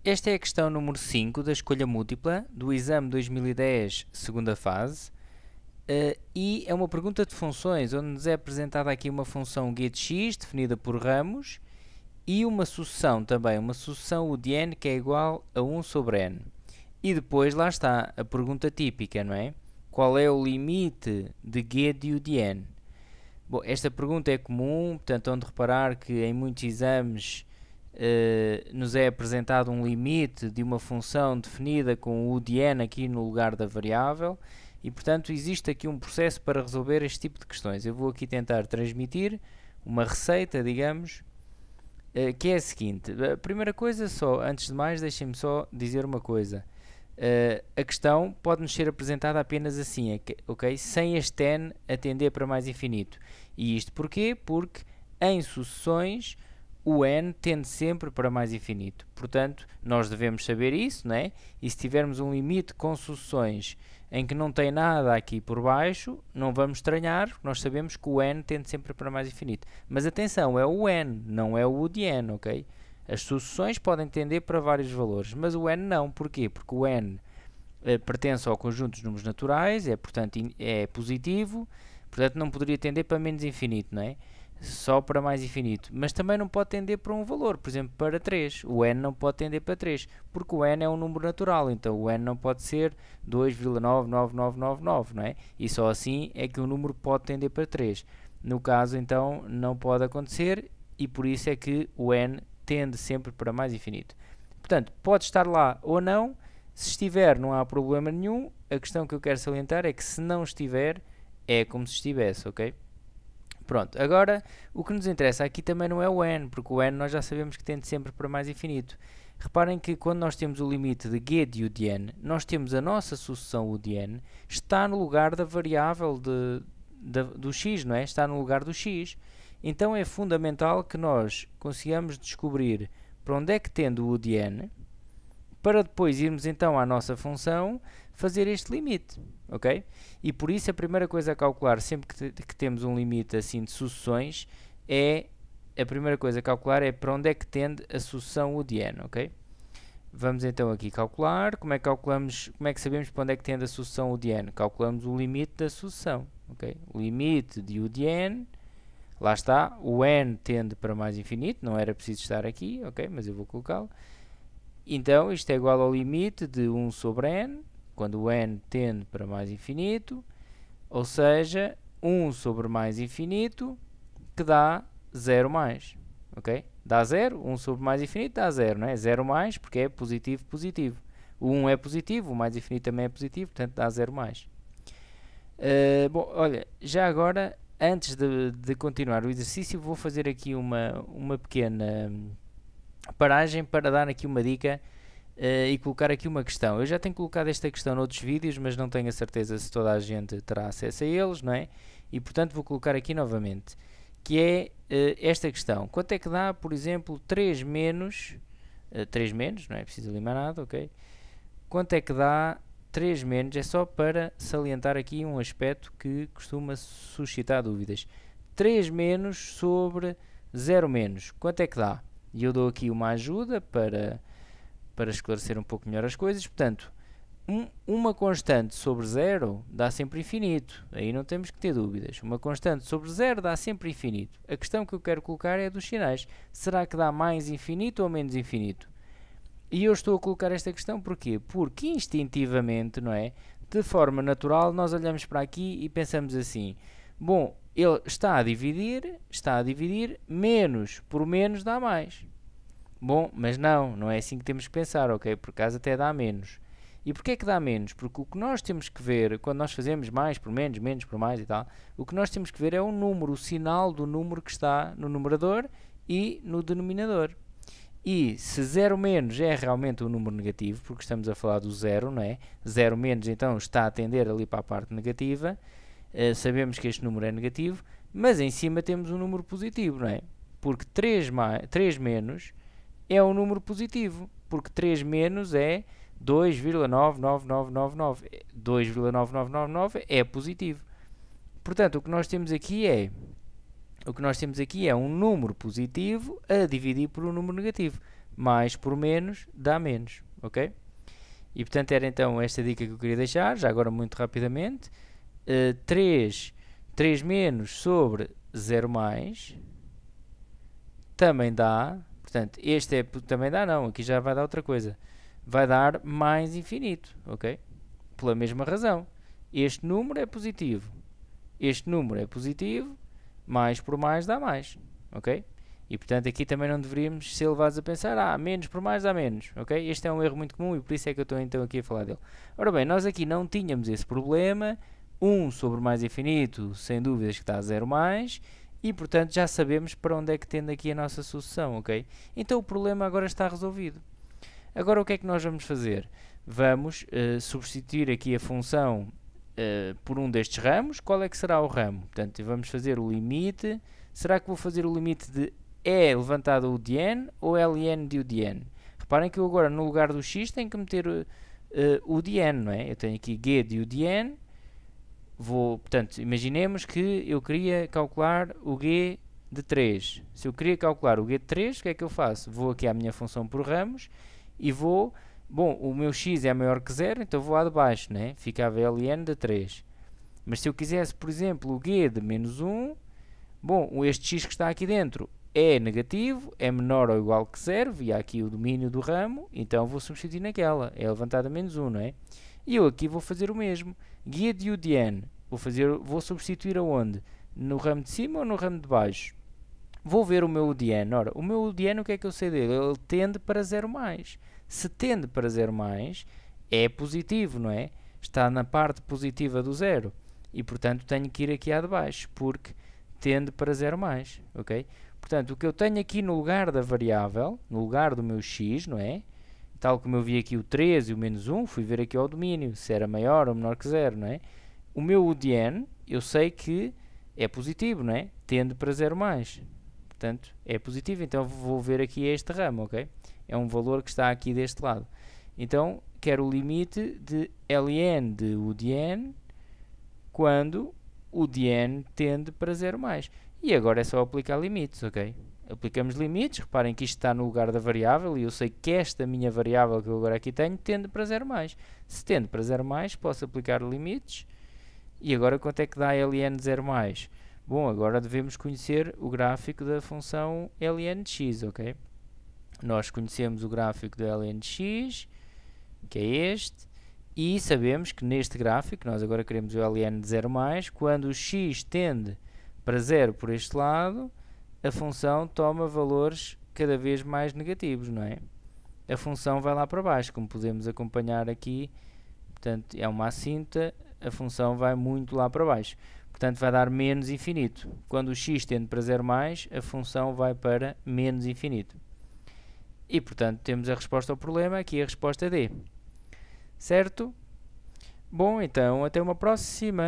Esta é a questão número 5 da escolha múltipla do exame 2010, segunda fase, e é uma pergunta de funções, onde nos é apresentada aqui uma função g de x, definida por ramos, e uma sucessão também, uma sucessão U de n, que é igual a 1 sobre n. E depois, lá está, a pergunta típica, não é? Qual é o limite de g de U de n? Bom, esta pergunta é comum, portanto, onde reparar que em muitos exames nos é apresentado um limite de uma função definida com U de n aqui no lugar da variável e, portanto, existe aqui um processo para resolver este tipo de questões. Eu vou aqui tentar transmitir uma receita, digamos, que é a seguinte. A primeira coisa, antes de mais, deixem-me só dizer uma coisa. A questão pode-nos ser apresentada apenas assim, ok? Sem este n a tender para mais infinito. E isto porquê? Porque em sucessões o n tende sempre para mais infinito. Portanto, nós devemos saber isso, não é? E se tivermos um limite com sucessões em que não tem nada aqui por baixo, não vamos estranhar, porque nós sabemos que o n tende sempre para mais infinito. Mas atenção, é o n, não é o U de n, ok? As sucessões podem tender para vários valores, mas o n não. Porquê? Porque o n pertence ao conjunto dos números naturais, portanto é positivo, portanto não poderia tender para menos infinito, não é? Só para mais infinito, mas também não pode tender para um valor, por exemplo, para 3. O n não pode tender para 3, porque o n é um número natural, então o n não pode ser 2,99999, não é? E só assim é que o número pode tender para 3. No caso, então, não pode acontecer e por isso é que o n tende sempre para mais infinito. Portanto, pode estar lá ou não. Se estiver, não há problema nenhum. A questão que eu quero salientar é que se não estiver, é como se estivesse, ok? Pronto, agora o que nos interessa aqui também não é o n, porque o n nós já sabemos que tende sempre para mais infinito. Reparem que quando nós temos o limite de g de U de n, nós temos a nossa sucessão U de n, está no lugar da variável do x, não é? Está no lugar do x. Então é fundamental que nós consigamos descobrir para onde é que tende o U de n, para depois irmos então à nossa função fazer este limite, ok? E por isso a primeira coisa a calcular sempre que temos um limite assim de sucessões a primeira coisa a calcular é para onde é que tende a sucessão U de n, ok? Vamos então aqui calcular. Como é que sabemos para onde é que tende a sucessão U de n? Calculamos o limite da sucessão, ok? O limite de U de n, lá está, o n tende para mais infinito, não era preciso estar aqui, ok? Mas eu vou colocá-lo. Então, isto é igual ao limite de 1 sobre n, quando o n tende para mais infinito, ou seja, 1 sobre mais infinito, que dá 0 mais, ok? Dá 0, 1 sobre mais infinito dá 0, não é? 0 mais, porque é positivo, positivo. O 1 é positivo, o mais infinito também é positivo, portanto dá 0 mais. Bom, olha, já agora, antes de continuar o exercício, vou fazer aqui uma pequena paragem para dar aqui uma dica e colocar aqui uma questão. Eu já tenho colocado esta questão noutros vídeos, mas não tenho a certeza se toda a gente terá acesso a eles, não é? E portanto vou colocar aqui novamente, que é esta questão. Quanto é que dá, por exemplo, 3 menos, 3 menos, não é preciso limar nada, ok? Quanto é que dá 3 menos, é só para salientar aqui um aspecto que costuma suscitar dúvidas. 3 menos sobre 0 menos, quanto é que dá? E eu dou aqui uma ajuda para esclarecer um pouco melhor as coisas. Portanto, uma constante sobre 0 dá sempre infinito. Aí não temos que ter dúvidas. Uma constante sobre 0 dá sempre infinito. A questão que eu quero colocar é dos sinais. Será que dá mais infinito ou menos infinito? E eu estou a colocar esta questão porquê? Porque instintivamente, não é? De forma natural, nós olhamos para aqui e pensamos assim: bom, ele está a dividir, menos por menos dá mais. Bom, mas não é assim que temos que pensar, ok? Por acaso até dá menos. E porquê é que dá menos? Porque o que nós temos que ver, quando nós fazemos mais por menos, menos por mais e tal, o que nós temos que ver é o número, o sinal do número que está no numerador e no denominador. E se 0 menos é realmente um número negativo, porque estamos a falar do 0, não é? 0 menos então está a tender ali para a parte negativa, sabemos que este número é negativo, mas em cima temos um número positivo, não é? Porque 3 menos é um número positivo, porque 3 menos é 2,99999. 2,9999 é positivo. Portanto, o que nós temos aqui é um número positivo a dividir por um número negativo. mais por menos dá menos, ok? E portanto era então esta dica que eu queria deixar, já agora muito rapidamente. 3 menos sobre 0 mais também dá, portanto este é também dá não, aqui já vai dar outra coisa, vai dar mais infinito, ok? Pela mesma razão, este número é positivo, este número é positivo, mais por mais dá mais, ok? E portanto aqui também não deveríamos ser levados a pensar, menos por mais dá menos, ok? Este é um erro muito comum e por isso é que eu estou então aqui a falar dele. Ora bem, nós aqui não tínhamos esse problema, 1 sobre mais infinito, sem dúvidas que está a 0 mais, e portanto já sabemos para onde é que tende aqui a nossa sucessão, ok? Então o problema agora está resolvido. Agora o que é que nós vamos fazer? Vamos substituir aqui a função por um destes ramos. Qual é que será o ramo? Portanto, vamos fazer o limite. Será que vou fazer o limite de E levantado o de n ou ln de u de n? Reparem que eu agora no lugar do x tenho que meter o de n, não é? Eu tenho aqui g de u de n. Portanto, imaginemos que eu queria calcular o g de 3. Se eu queria calcular o g de 3, o que é que eu faço? Vou aqui à minha função por ramos e vou... Bom, o meu x é maior que 0, então vou lá de baixo, né? Ficava ln de 3. Mas se eu quisesse, por exemplo, o g de menos 1, bom, este x que está aqui dentro é negativo, é menor ou igual que 0, via aqui o domínio do ramo, então vou substituir naquela, é levantado a menos 1, não é? E eu aqui vou fazer o mesmo, g de u de n, vou substituir aonde? No ramo de cima ou no ramo de baixo? Vou ver o meu u de n. Ora, o meu u de n, o que é que eu sei dele? Ele tende para 0 mais. Se tende para 0 mais, é positivo, não é? Está na parte positiva do 0. E, portanto, tenho que ir aqui à de baixo, porque tende para 0 mais, ok? Portanto, o que eu tenho aqui no lugar da variável, no lugar do meu x, não é? Tal como eu vi aqui o 3 e o menos 1, fui ver aqui ao domínio, se era maior ou menor que 0, não é? O meu u de n, eu sei que é positivo, não é? Tende para 0 mais. Portanto, é positivo, então vou ver aqui este ramo, ok? É um valor que está aqui deste lado. Então, quero o limite de ln de u de n quando o de n tende para 0 mais. E agora é só aplicar limites, ok? Aplicamos limites, reparem que isto está no lugar da variável e eu sei que esta minha variável que eu agora aqui tenho tende para 0 mais. Se tende para 0 mais, posso aplicar limites. E agora quanto é que dá ln de 0 mais? Bom, agora devemos conhecer o gráfico da função ln de x, ok? Nós conhecemos o gráfico da ln de x, que é este, e sabemos que neste gráfico, nós agora queremos o ln de 0 mais, quando o x tende para 0 por este lado, a função toma valores cada vez mais negativos, não é? A função vai lá para baixo, como podemos acompanhar aqui, portanto é uma assínta, a função vai muito lá para baixo. Portanto, vai dar menos infinito. Quando o x tende para 0 mais, a função vai para menos infinito. E, portanto, temos a resposta ao problema, aqui a resposta D. Certo? Bom, então, até uma próxima!